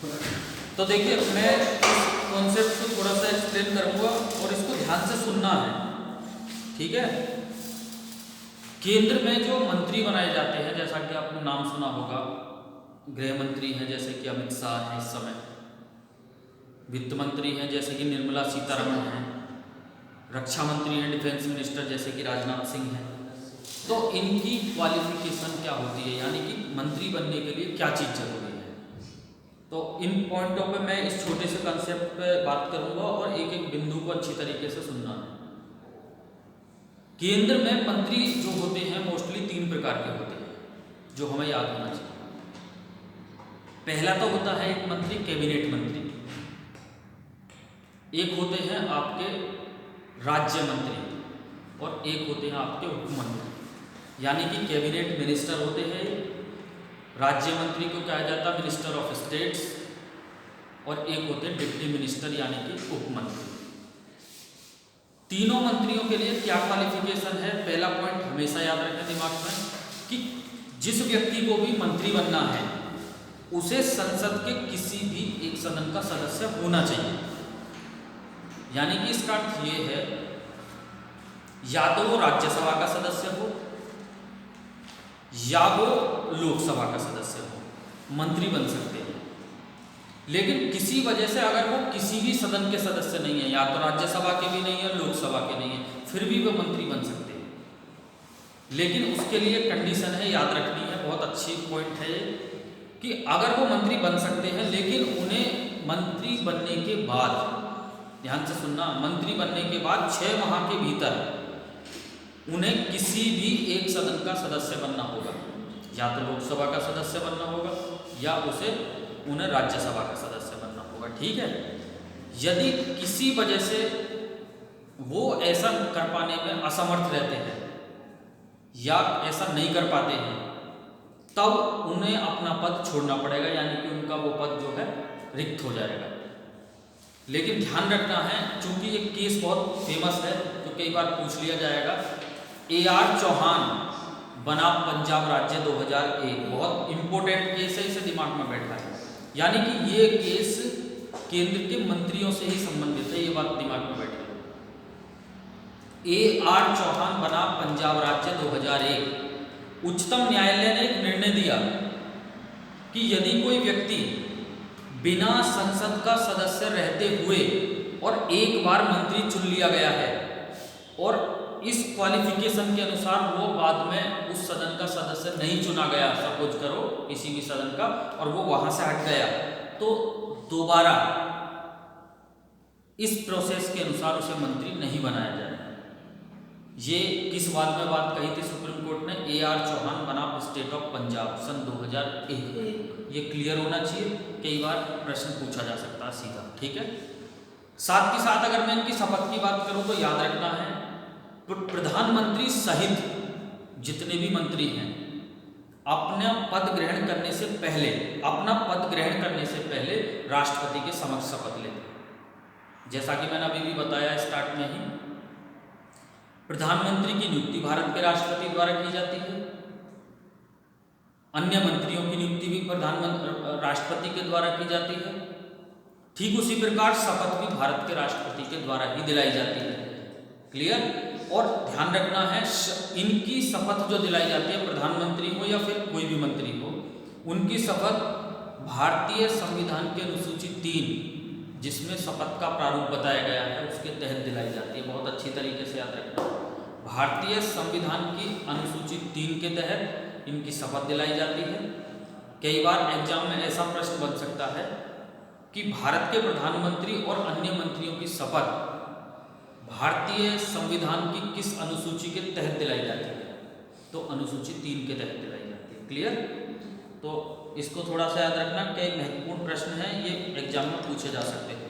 तो देखिए, मैं इस कॉन्सेप्ट को थोड़ा सा एक्सप्लेन करूंगा और इसको ध्यान से सुनना है, ठीक है। केंद्र में जो मंत्री बनाए जाते हैं, जैसा कि आपने नाम सुना होगा, गृह मंत्री हैं जैसे कि अमित शाह हैं इस समय, वित्त मंत्री हैं जैसे कि निर्मला सीतारमण हैं, रक्षा मंत्री हैं, डिफेंस मिनिस्टर जैसे कि राजनाथ सिंह हैं। तो इनकी क्वालिफिकेशन क्या होती है, यानी कि मंत्री बनने के लिए क्या चीज़ जरूरी है। तो इन पॉइंटों पे मैं इस छोटे से कंसेप्ट पे बात करूंगा और एक एक बिंदु को अच्छी तरीके से सुनना है। केंद्र में मंत्री जो होते हैं मोस्टली 3 प्रकार के होते हैं जो हमें याद होना चाहिए। पहला तो होता है एक मंत्री कैबिनेट मंत्री, एक होते हैं आपके राज्य मंत्री और एक होते हैं आपके उप मंत्री, यानी कि कैबिनेट मिनिस्टर होते हैं, राज्य मंत्री को कहा जाता है मिनिस्टर ऑफ स्टेट्स, और एक होते हैं डिप्टी मिनिस्टर यानी कि उप मंत्री। तीनों मंत्रियों के लिए क्या क्वालिफिकेशन है, पहला पॉइंट हमेशा याद रखना दिमाग में कि जिस व्यक्ति को भी मंत्री बनना है उसे संसद के किसी भी एक सदन का सदस्य होना चाहिए। यानी कि इसका अर्थ ये है, या तो वो राज्यसभा का सदस्य हो या वो लोकसभा का सदस्य हो, मंत्री बन सकते हैं। लेकिन किसी वजह से अगर वो किसी भी सदन के सदस्य नहीं है, या तो राज्यसभा के भी नहीं है, लोकसभा के नहीं है, फिर भी वो मंत्री बन सकते हैं। लेकिन उसके लिए कंडीशन है, याद रखनी है, बहुत अच्छी पॉइंट है कि अगर वो मंत्री बन सकते हैं लेकिन उन्हें मंत्री बनने के बाद, ध्यान से सुनना, मंत्री बनने के बाद 6 माह के भीतर उन्हें किसी भी एक सदन का सदस्य बनना होगा, या तो लोकसभा का सदस्य बनना होगा या उन्हें राज्यसभा का सदस्य बनना होगा, ठीक है। यदि किसी वजह से वो ऐसा कर पाने में असमर्थ रहते हैं या ऐसा नहीं कर पाते हैं, तब उन्हें अपना पद छोड़ना पड़ेगा, यानी कि उनका वो पद जो है रिक्त हो जाएगा। लेकिन ध्यान रखना है, चूंकि ये केस बहुत फेमस है तो कई बार पूछ लिया जाएगा, AR चौहान बनाम पंजाब राज्य 2001, बहुत इंपॉर्टेंट केस है, इसे दिमाग में बैठा है। यानी कि ये केस केंद्र के मंत्रियों से ही संबंधित है, ये बात दिमाग में बैठी है। AR चौहान बनाम पंजाब राज्य 2001, उच्चतम न्यायालय ने एक निर्णय दिया कि यदि कोई व्यक्ति बिना संसद का सदस्य रहते हुए और एक बार मंत्री चुन लिया गया है और इस क्वालिफिकेशन के अनुसार वो बाद में उस सदन का सदस्य नहीं चुना गया, सपोज करो किसी भी सदन का, और वो वहां से हट गया, तो दोबारा इस प्रोसेस के अनुसार उसे मंत्री नहीं बनाया जाएगा। ये किस बात में बात कही थी सुप्रीम कोर्ट ने, AR चौहान बनाम स्टेट ऑफ पंजाब सन 2001। ये क्लियर होना चाहिए, कई बार प्रश्न पूछा जा सकता है सीधा, ठीक है। साथ के साथ अगर मैं इनकी शपथ की बात करूं तो याद रखना है, प्रधानमंत्री सहित जितने भी मंत्री हैं अपना पद ग्रहण करने से पहले राष्ट्रपति के समक्ष शपथ लेते हैं। जैसा कि मैंने अभी भी बताया स्टार्ट में ही, प्रधानमंत्री की नियुक्ति भारत के राष्ट्रपति द्वारा की जाती है, अन्य मंत्रियों की नियुक्ति भी राष्ट्रपति के द्वारा की जाती है। ठीक उसी प्रकार शपथ भी भारत के राष्ट्रपति के द्वारा ही दिलाई जाती है, क्लियर। और ध्यान रखना है, इनकी शपथ जो दिलाई जाती है, प्रधानमंत्री हो या फिर कोई भी मंत्री हो, उनकी शपथ भारतीय संविधान के अनुसूची 3, जिसमें शपथ का प्रारूप बताया गया है, उसके तहत दिलाई जाती है। बहुत अच्छी तरीके से याद रखना, भारतीय संविधान की अनुसूची 3 के तहत इनकी शपथ दिलाई जाती है। कई बार एग्जाम में ऐसा प्रश्न बन सकता है कि भारत के प्रधानमंत्री और अन्य मंत्रियों की शपथ भारतीय संविधान की किस अनुसूची के तहत दिलाई जाती है, तो अनुसूची 3 के तहत दिलाई जाती है, क्लियर। तो इसको थोड़ा सा याद रखना, कई महत्वपूर्ण प्रश्न हैं, ये एग्जाम में पूछे जा सकते हैं।